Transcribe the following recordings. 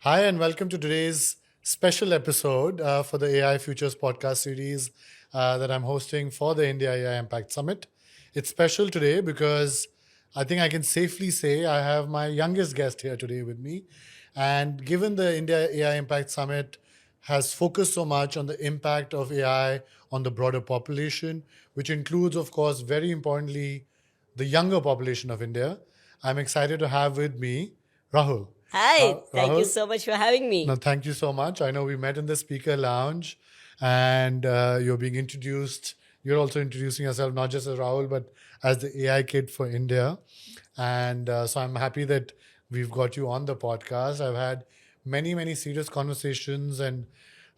Hi, and welcome to today's special episode for the AI Futures podcast series that I'm hosting for the India AI Impact Summit. It's special today because I think I can safely say I have my youngest guest here today with me. And given the India AI Impact Summit has focused so much on the impact of AI on the broader population, which includes, of course, very importantly, the younger population of India, I'm excited to have with me Rahul. Hi, thank you Rahul, so much for having no, me. thank you so much. I know we met in the speaker lounge and you're being introduced. You're also introducing yourself not just as Rahul, but as the AI kid for India. And so I'm happy that we've got you on the podcast. I've had many serious conversations and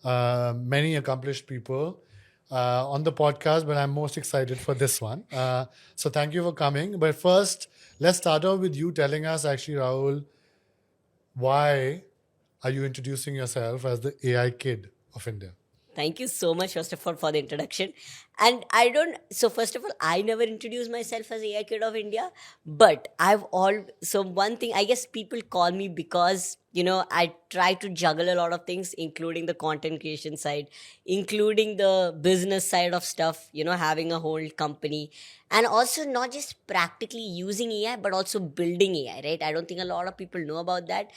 many accomplished people on the podcast, but I'm most excited for this one. So thank you for coming. But first, let's start off with you telling us, actually, Rahul, why are you introducing yourself as the AI kid of India? Thank you so much, first of all, for the introduction. And I don't, so first of all, I never introduced myself as AI Kid of India, but so one thing, I guess people call me because, I try to juggle a lot of things, including the content creation side, including the business side of stuff, having a whole company, and also not just practically using AI, but also building AI, right? I don't think a lot of people know about that.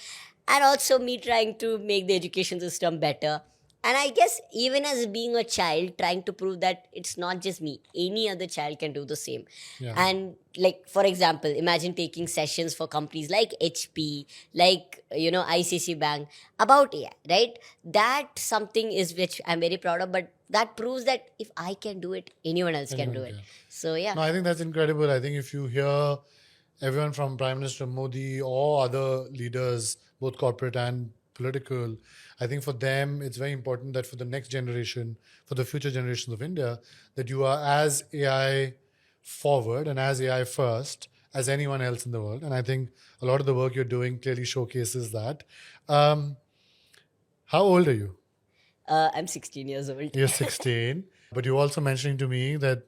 And also me trying to make the education system better, and I guess even as being a child, trying to prove that it's not just me, any other child can do the same. Yeah. And like, for example, imagine taking sessions for companies like HP, like, ICC Bank about AI, right? That something is which I'm very proud of, but that proves that if I can do it, anyone else can do Anyone it. can. So, yeah. No, I think that's incredible. I think if you hear everyone from Prime Minister Modi or other leaders, both corporate and political, I think for them it's very important that for the next generation, for the future generations of India, that you are as AI forward and as AI first as anyone else in the world. And I think a lot of the work you're doing clearly showcases that. Um, how old are you? I'm 16 years old. You're 16, but you're also mentioning to me that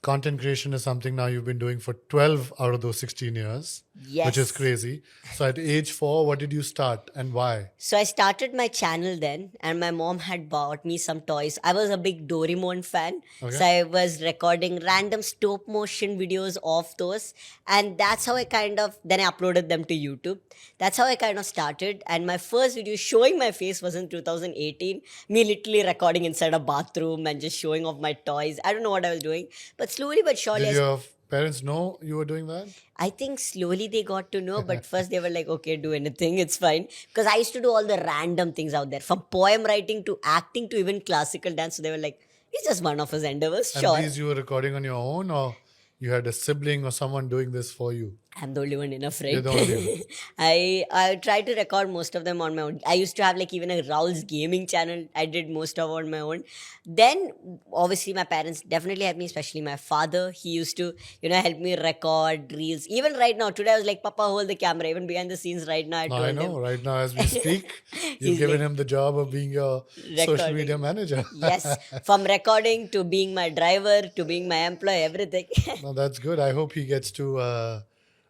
content creation is something now you've been doing for 12 out of those 16 years, which is Yes. crazy. So at age 4, what did you start and why? So I started my channel then, and my mom had bought me some toys. I was a big Doraemon fan, Okay. so I was recording random stop motion videos of those, and that's how I kind of then I uploaded them to YouTube. That's how I kind of started. And my first video showing my face was in 2018. Me literally recording inside a bathroom and just showing off my toys. I don't know what I was doing, but slowly but surely, Did your parents know you were doing that? I think slowly they got to know, but first they were like, okay, do anything, it's fine. Because I used to do all the random things out there, from poem writing to acting to even classical dance. So they were like, it's just one of his endeavors, And sure. these you were recording on your own, or you had a sibling or someone doing this for you? I'm the only one enough, You're right? the only one. I try to record most of them on my own. I used to have like even a Raul's gaming channel. I did most of on my own. Then obviously my parents definitely helped me, especially my father. He used to, help me record reels. Even right now, today I was like, Papa, hold the camera. Even behind the scenes right now, I Now I told know, him. right now as we speak, you've He's given like him the job of being your social media recording. manager. Yes, from recording to being my driver to being my employee, everything. No, that's good. I hope he gets to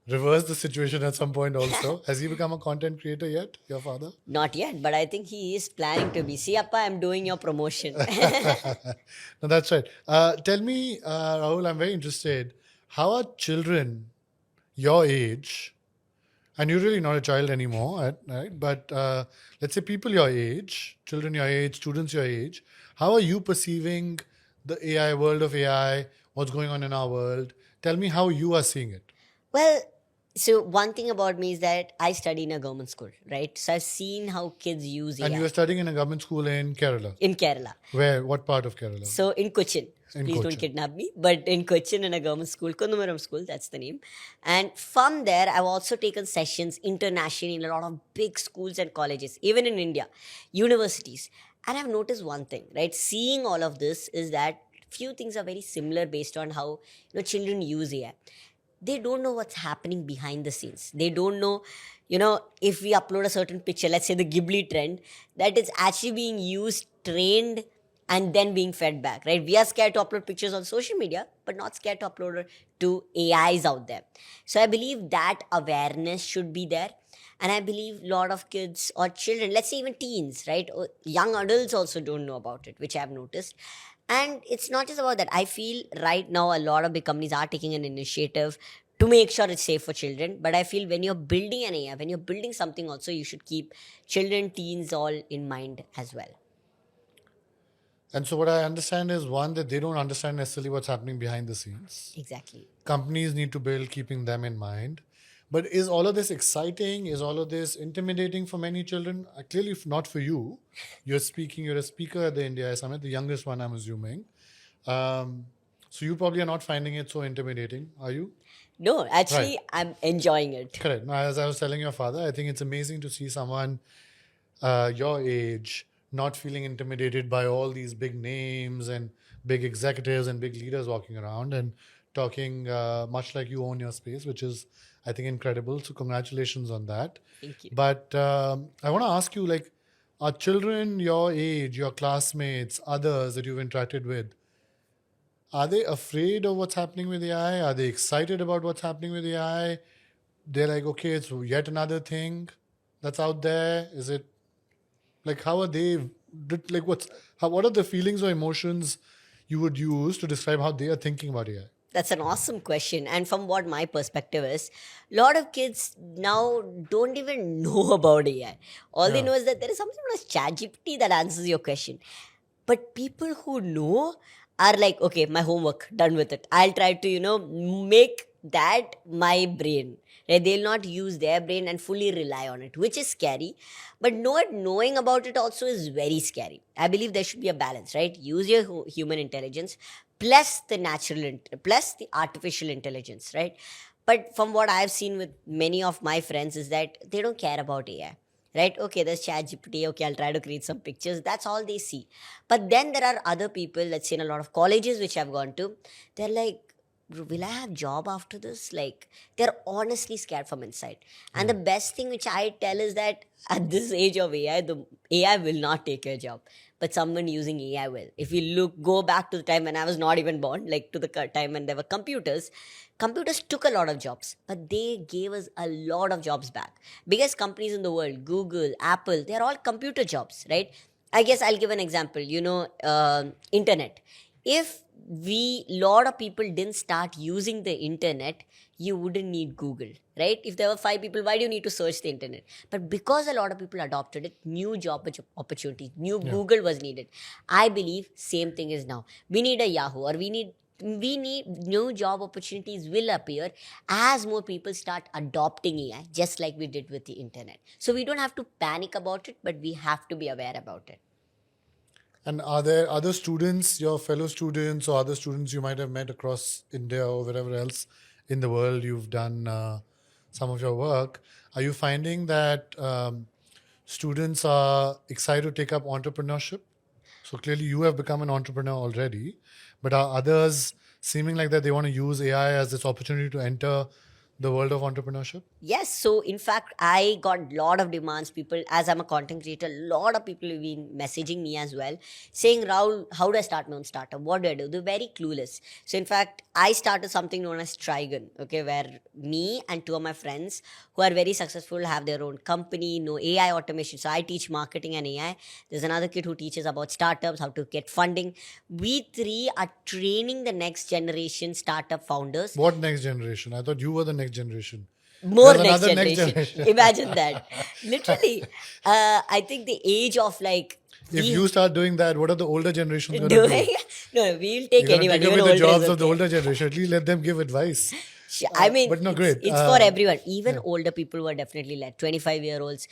reverse the situation at some point also. Has he become a content creator yet, your father? Not yet, but I think he is planning to be. See, Appa, I'm doing your promotion. No, that's right. Tell me, Rahul, I'm very interested. How are children your age, and you're really not a child anymore, right? But let's say people your age, children your age, students your age, how are you perceiving the AI world of AI? What's going on in our world? Tell me how you are seeing it. Well, so one thing about me is that I study in a government school, right? So I've seen how kids use And you AI were studying in a government school in Kerala. in Kerala. Where? What part of Kerala? So in Cochin, In please don't Cochin. kidnap me, but in Cochin in a government school, Kundumaram school, that's the name. And from there, I've also taken sessions internationally in a lot of big schools and colleges, even in India, universities. And I've noticed one thing, right? Seeing all of this is that few things are very similar based on how children use AI. They don't know what's happening behind the scenes. They don't know, if we upload a certain picture, let's say the Ghibli trend, that it's actually being used, trained, and then being fed back, right? We are scared to upload pictures on social media, but not scared to upload it to AIs out there. So I believe that awareness should be there. And I believe a lot of kids or children, let's say even teens, right, or young adults also don't know about it, which I've noticed. And it's not just about that. I feel right now a lot of big companies are taking an initiative to make sure it's safe for children. But I feel when you're building an AI, when you're building something also, you should keep children, teens all in mind as well. And so what I understand is one, that they don't understand necessarily what's happening behind the scenes. Exactly. Companies need to build keeping them in mind. But is all of this exciting? Is all of this intimidating for many children? Clearly not for you. You're a speaker at the India Summit, the youngest one, I'm assuming. So you probably are not finding it so intimidating, are you? No, actually, Right. I'm enjoying it. Correct. Now, as I was telling your father, I think it's amazing to see someone your age not feeling intimidated by all these big names and big executives and big leaders walking around and talking much like you own your space, which is, I think, incredible. So congratulations on that. Thank you. But I want to ask you, like, are children your age, your classmates, others that you've interacted with, are they afraid of what's happening with AI? Are they excited about what's happening with AI? They're like, okay, it's yet another thing that's out there. Is it like, how are they, like, what are the feelings or emotions you would use to describe how they are thinking about AI? That's an awesome question. And from what my perspective is, a lot of kids now don't even know about AI. All they Yeah. know is that there is something known as ChatGPT that answers your question. But people who know are like, okay, my homework, done with it. I'll try to, make that my brain. Right? They'll not use their brain and fully rely on it, which is scary. But knowing about it also is very scary. I believe there should be a balance, right? Use your human intelligence plus plus the artificial intelligence, right? But from what I've seen with many of my friends is that they don't care about AI. Right? Okay, there's ChatGPT. Okay, I'll try to create some pictures. That's all they see. But then there are other people, let's say in a lot of colleges which I've gone to, they're like, will I have job after this? Like, they're honestly scared from inside. And the best thing which I tell is that at this age of AI, the AI will not take your job, but someone using AI will. If you go back to the time when I was not even born, like to the time when there were computers took a lot of jobs, but they gave us a lot of jobs back. Biggest companies in the world, Google, Apple, they're all computer jobs, right? I guess I'll give an example. Internet. If lot of people didn't start using the internet, you wouldn't need Google, right? If there were 5 people, why do you need to search the internet? But because a lot of people adopted it, new job opportunities, new Google was needed. I believe same thing is now. We need a Yahoo, or we need new job opportunities will appear as more people start adopting AI, just like we did with the internet. So we don't have to panic about it, but we have to be aware about it. And are there other students, your fellow students, or other students you might have met across India or wherever else in the world you've done some of your work? Are you finding that students are excited to take up entrepreneurship? So clearly you have become an entrepreneur already, but are others seeming like that they want to use AI as this opportunity to enter the world of entrepreneurship? Yes, so in fact, I got a lot of demands. People, as I'm a content creator, a lot of people have been messaging me as well, saying, Raul, how do I start my own startup? What do I do? They're very clueless. So in fact, I started something known as Trigon, okay, where me and two of my friends who are very successful have their own company, no AI automation. So I teach marketing and AI. There's another kid who teaches about startups, how to get funding. We three are training the next generation startup founders. What next generation? I thought you were the next generation. More There's next another generation. Imagine that. Literally, I think the age of like If you start doing that, what are the older generations going to doing. do? No, we'll take You're going to anyone. take Even away the older jobs is of the okay. older generation. At least let them give advice. I mean, but no, great. It's for everyone. Even older people were definitely led. 25-year-olds.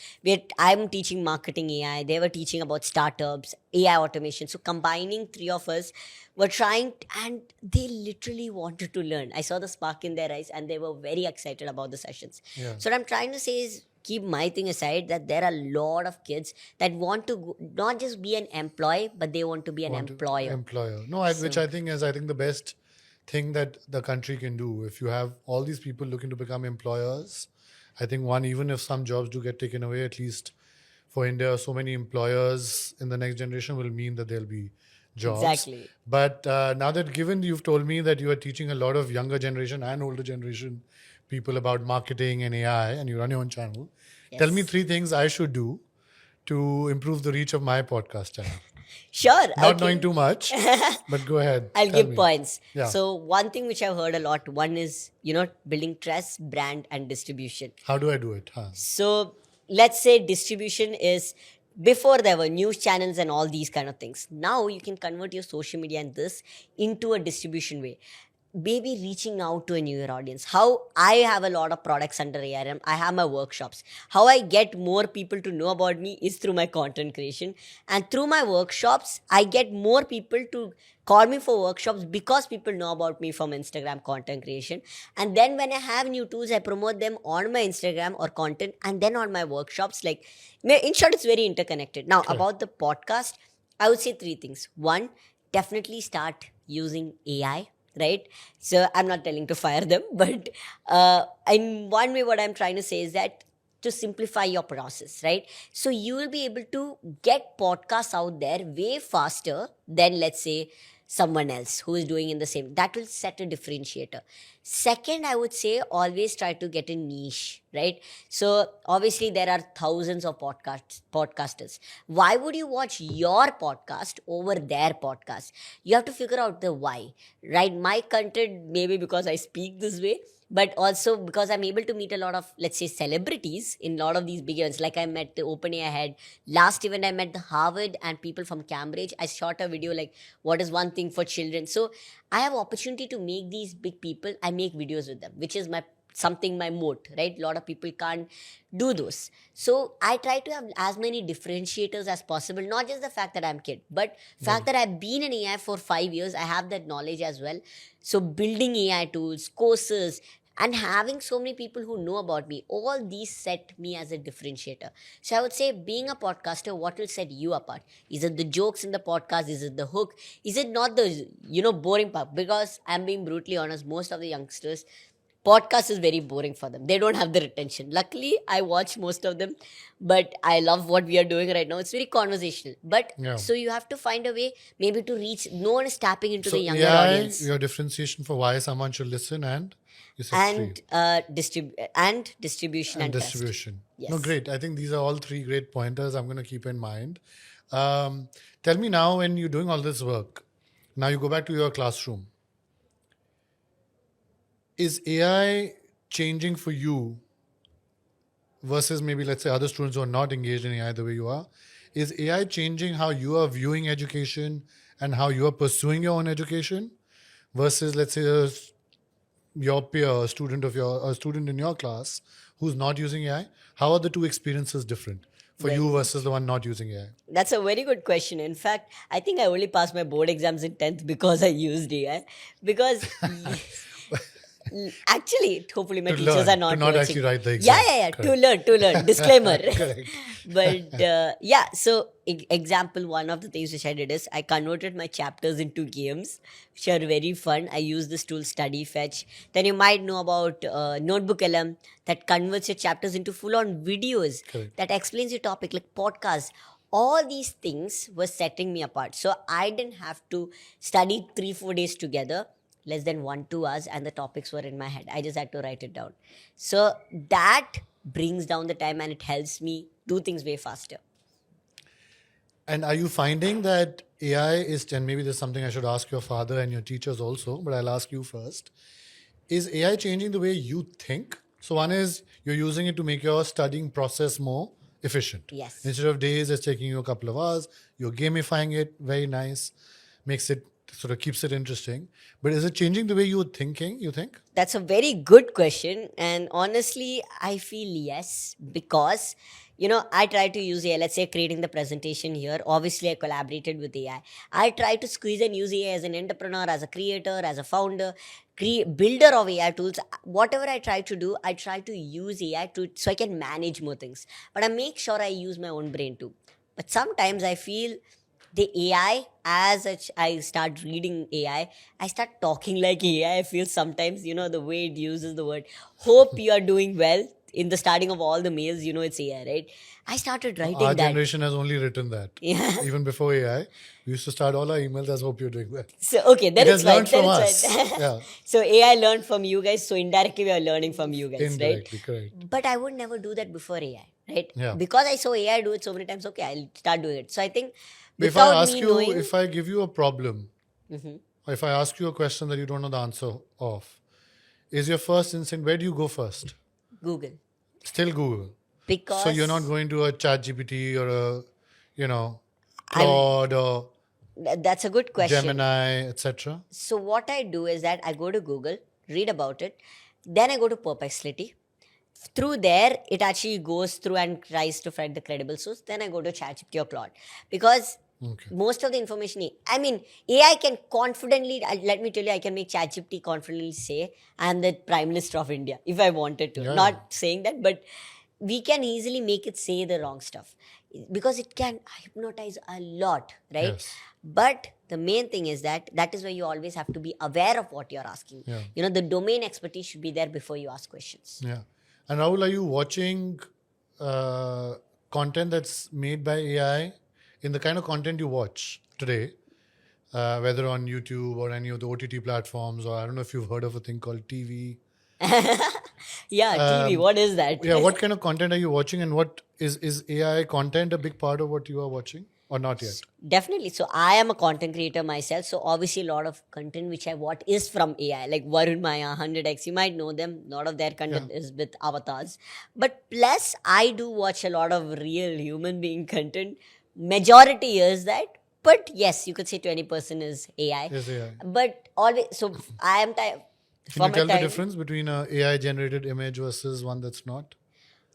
I'm teaching marketing AI. They were teaching about startups, AI automation. So combining three of us were trying, and they literally wanted to learn. I saw the spark in their eyes, and they were very excited about the sessions. Yeah. So what I'm trying to say is, keep my thing aside, that there are a lot of kids that want to not just be an employee, but they want to be an employer. No, which I think is the best thing that the country can do. If you have all these people looking to become employers, I think even if some jobs do get taken away, at least for India, so many employers in the next generation will mean that there'll be jobs. Exactly. But now that given you've told me that you are teaching a lot of younger generation and older generation people about marketing and AI, and you run your own channel, Tell me Yes. 3 things I should do to improve the reach of my podcast channel. Sure. Not knowing Okay. too much, but go ahead. I'll Tell give me. points. Yeah. So one thing which I've heard a lot, one is, building trust, brand, and distribution. How do I do it? Huh? So let's say distribution is before there were news channels and all these kind of things. Now you can convert your social media and this into a distribution way. Maybe reaching out to a newer audience. How I have a lot of products under ARM. I have my workshops. How I get more people to know about me is through my content creation. And through my workshops, I get more people to call me for workshops because people know about me from Instagram content creation. And then when I have new tools, I promote them on my Instagram or content and then on my workshops. Like, in short, it's very interconnected. Now, about the podcast, I would say 3 things. One, definitely start using AI, right? So I'm not telling to fire them, but in one way, what I'm trying to say is that to simplify your process, right? So you will be able to get podcasts out there way faster than, let's say, someone else who is doing in the same. That will set a differentiator. Second, I would say always try to get a niche, right? So obviously there are thousands of podcasters. Why would you watch your podcast over their podcast? You have to figure out the why, right? My content, maybe because I speak this way, but also because I'm able to meet a lot of, let's say, celebrities in a lot of these big events. Like I met the OpenAI head. Last event, I met the Harvard and people from Cambridge. I shot a video like, what is one thing for children? So I have opportunity to make these big people. I make videos with them, which is my moat, right? A lot of people can't do those. So I try to have as many differentiators as possible, not just the fact that I'm kid, but fact that I've been in AI for 5 years. I have that knowledge as well. So building AI tools, courses, and having so many people who know about me, all these set me as a differentiator. So I would say being a podcaster, what will set you apart? Is it the jokes in the podcast? Is it the hook? Is it not the, boring part? Because I'm being brutally honest, most of the youngsters, podcast is very boring for them. They don't have the retention. Luckily, I watch most of them, but I love what we are doing right now. It's very conversational. But Yeah. so you have to find a way maybe to reach. No one is tapping into So the younger AI, audience. your differentiation for why someone should listen, and you said 3. And distribution and trust. Distribution. Yes. No, great. I think these are all 3 great pointers I'm going to keep in mind. Tell me now, when you're doing all this work, now you go back to your classroom. Is AI changing for you versus maybe, let's say, other students who are not engaged in AI the way you are? Is AI changing how you are viewing education and how you are pursuing your own education versus, let's say, your peer, a student in your class who's not using AI? How are the 2 experiences different for you versus the one not using AI? That's a very good question. In fact, I think I only passed my board exams in 10th because I used AI. Because actually, hopefully my To teachers learn, are not to not watching. actually write the exam. Yeah. Correct. To learn. Disclaimer. Correct. But so example, one of the things which I did is I converted my chapters into games, which are very fun. I use this tool Study Fetch. Then you might know about Notebook LM that converts your chapters into full-on videos. Correct. That explains your topic, like podcasts. All these things were setting me apart. So I didn't have to study 3-4 days together, less than 1-2 hours, and the topics were in my head. I just had to write it down. So that brings down the time and it helps me do things way faster. And are you finding that AI is, and maybe there's something I should ask your father and your teachers also, but I'll ask you first. Is AI changing the way you think? So one is you're using it to make your studying process more efficient. Yes. Instead of days, it's taking you a couple of hours. You're gamifying it, very nice. Makes it, sort of keeps it interesting. But is it changing the way you're thinking, you think? That's a very good question. And honestly, I feel yes, because, I try to use AI, let's say creating the presentation here. Obviously, I collaborated with AI. I try to squeeze and use AI as an entrepreneur, as a creator, as a founder, builder of AI tools. Whatever I try to do, I try to use AI so I can manage more things. But I make sure I use my own brain too. But sometimes I feel the AI, I start reading AI, I start talking like AI. I feel sometimes, the way it uses the word, hope you are doing well. In the starting of all the mails, it's AI, right? I started writing Our that. generation has only written that. Yeah. Even before AI, we used to start all our emails as hope you're doing well. So, okay, then It it's has fine. learned Then from it's us. fine. Yeah. So AI learned from you guys. So indirectly we are learning from you guys, Indirectly, correct. right? But I would never do that before AI. right? Yeah. Because I saw AI do it so many times, okay, I'll start doing it. So I think If I without ask me you, knowing, if I give you a problem, Mhm. or if I ask you a question that you don't know the answer of, is your first instinct, where do you go first? Google, Still Google. So you're not because going to a chat GPT or a, I'm. Claude or That's a good question. Gemini, etc. So what I do is that I go to Google, read about it, then I go to Perplexity. Through there, it actually goes through and tries to find the credible source. Then I go to ChatGPT or Claude, because Okay. most of the information, I mean, AI can confidently. Let me tell you, I can make ChatGPT confidently say I'm the Prime Minister of India if I wanted to. Yeah, Not yeah. saying that, but we can easily make it say the wrong stuff because it can hypnotize a lot, right? Yes. But the main thing is that is why you always have to be aware of what you're asking. Yeah. The domain expertise should be there before you ask questions. Yeah. And Rahul, are you watching content that's made by AI in the kind of content you watch today, whether on YouTube or any of the OTT platforms, or I don't know if you've heard of a thing called TV. Yeah, TV, what is that? Yeah, what kind of content are you watching, and what is AI content a big part of what you are watching, or not yet? Definitely. So I am a content creator myself. So obviously, a lot of content which I watch is from AI, like Varun Maya, 100x. You might know them. A lot of their content is with avatars. But plus, I do watch a lot of real human being content. Majority is that. But yes, you could say 20% is AI. Is AI. But always, so I am Can for you my tell the time. difference between a AI generated image versus one that's not?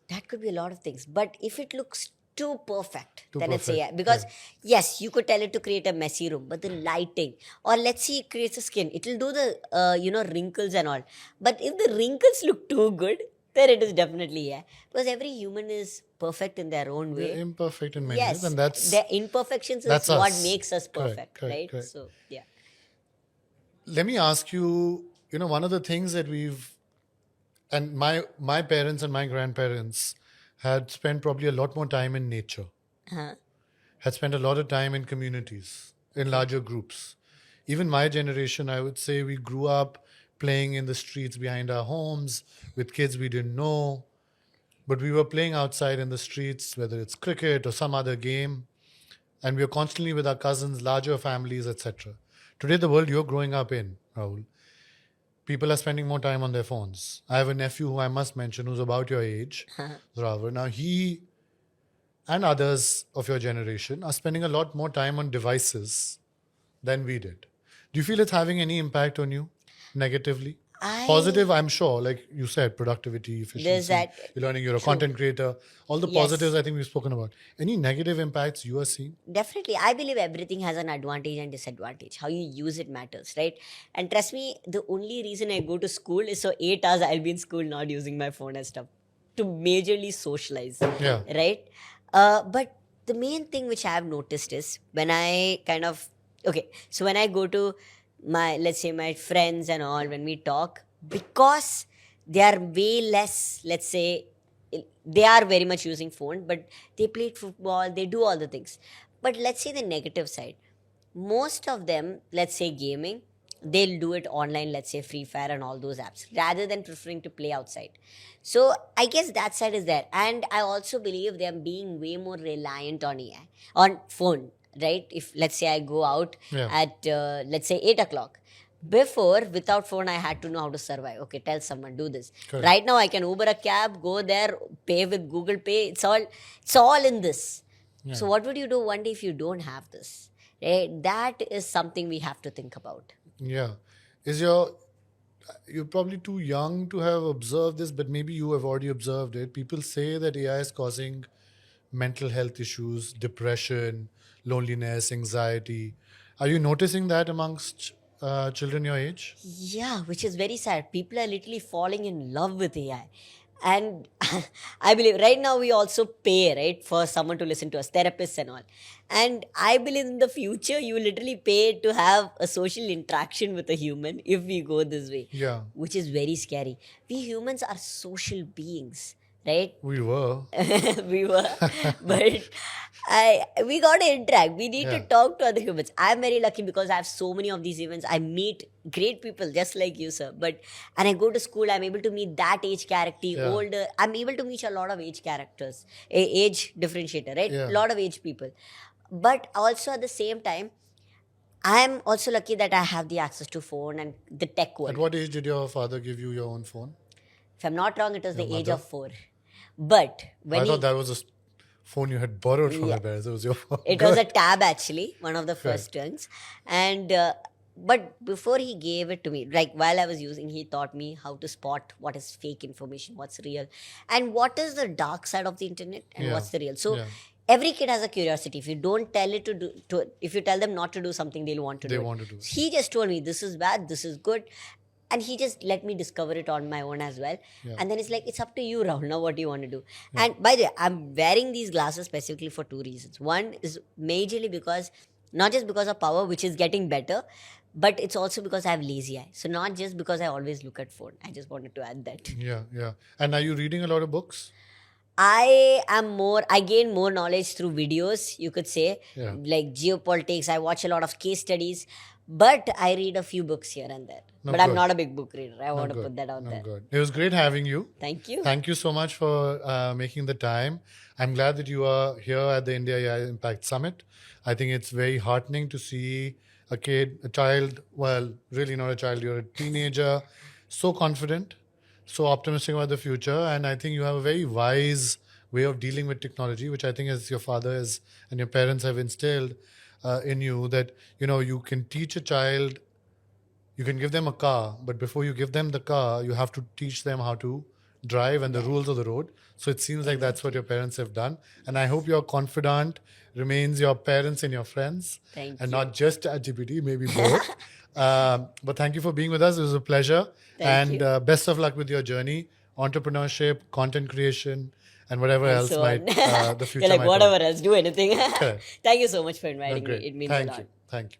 That could be a lot of things. But if it looks too perfect, Too then it's perfect, AI. Because yeah. yes, you could tell it to create a messy room, but the lighting, or let's say it creates a skin, it'll do the wrinkles and all. But if the wrinkles look too good, then it is definitely AI. Because every human is perfect in their own We're way. imperfect in many ways, Yes, and that's the imperfections is that's what us. makes us Correct, perfect, correct, right? correct. So yeah. Let me ask you, one of the things that and my parents and my grandparents had spent probably a lot more time in nature, Uh-huh. had spent a lot of time in communities, in Okay. larger groups. Even my generation, I would say, we grew up playing in the streets behind our homes with kids we didn't know, but we were playing outside in the streets, whether it's cricket or some other game, and we are constantly with our cousins, larger families, etc. Today, the world you're growing up in, Rahul, people are spending more time on their phones. I have a nephew who I must mention who's about your age, Raul. Now, he and others of your generation are spending a lot more time on devices than we did. Do you feel it's having any impact on you negatively? Positive, I'm sure, like you said, productivity, There's efficiency, that. you're learning, you're a True. content creator, all the Yes. positives I think we've spoken about. Any negative impacts you are seeing? Definitely. I believe everything has an advantage and disadvantage. How you use it matters, right? And trust me, the only reason I go to school is so 8 hours I'll be in school not using my phone and stuff to majorly socialize, Yeah. right? But the main thing which I have noticed is when I so when I go to let's say my friends and all, when we talk, because they are way less, let's say, they are very much using phone, but they played football, they do all the things. But let's say the negative side, most of them, let's say gaming, they'll do it online, let's say Free Fire and all those apps, rather than preferring to play outside. So I guess that side is there. And I also believe they're being way more reliant on AI, on phone, right? If let's say I go out Yeah. at let's say 8 o'clock, before, without phone, I had to know how to survive. Okay, tell someone, do this. Correct. Right now, I can Uber a cab, go there, pay with Google Pay. It's all in this. Yeah. So what would you do one day if you don't have this? Right? That is something we have to think about. Yeah. You're probably too young to have observed this, but maybe you have already observed it. People say that AI is causing mental health issues, depression, loneliness, anxiety. Are you noticing that amongst children your age? Yeah, which is very sad. People are literally falling in love with AI. And I believe right now we also pay, right, for someone to listen to us, therapists and all. And I believe in the future you literally pay to have a social interaction with a human if we go this way. Yeah. Which is very scary. We humans are social beings, right? We were. We were. But We got to interact. We need to Yeah. talk to other humans. I'm very lucky because I have so many of these events. I meet great people just like you, sir. And I go to school, I'm able to meet that age character, Yeah. older. I'm able to meet a lot of age characters, age differentiator, right? Yeah. A lot of age people. But also at the same time, I'm also lucky that I have the access to phone and the tech world. At what age did your father give you your own phone? If I'm not wrong, it was Your the age mother? of 4. But when I he, thought that was a phone you had borrowed from Yeah. your parents. It was your phone. it was a tab actually, one of the first ones. And but before he gave it to me, like while I was using, he taught me how to spot what is fake information, what's real, and what is the dark side of the internet, and Yeah. what's the real. So Yeah. every kid has a curiosity. If you don't tell it if you tell them not to do something, they'll want to They do want it. to do it. He just told me this is bad, this is good. And he just let me discover it on my own as well. Yeah. And then it's like, it's up to you, Rahul. Now, what do you want to do? And by the way, I'm wearing these glasses specifically for 2 reasons. One is majorly because, not just because of power, which is getting better, but it's also because I have lazy eye. So, not just because I always look at phone. I just wanted to add that. Yeah, yeah. And are you reading a lot of books? I gain more knowledge through videos, you could say, Yeah. like geopolitics. I watch a lot of case studies, but I read a few books here and there. No, but I'm good. not a big book reader. I want to Good. put that out No, there. good. It was great having you. Thank you. Thank you so much for making the time. I'm glad that you are here at the India AI Impact Summit. I think it's very heartening to see a kid, a child, well, really not a child, you're a teenager, so confident, so optimistic about the future. And I think you have a very wise way of dealing with technology, which I think as your father is and your parents have instilled in you, that, you can teach a child, you can give them a car, but before you give them the car, you have to teach them how to drive and the rules of the road. So it seems like that's what your parents have done. And I hope your confidant remains your parents and your friends, Thank and you. not just ChatGPT, maybe both. But thank you for being with us. It was a pleasure. Thank And best of luck with your journey, entrepreneurship, content creation, and whatever else So might on. the future You're like, might whatever hold. else, do anything. Correct. Thank you so much for No, inviting me. great. It means Thank a lot. you. Thank you.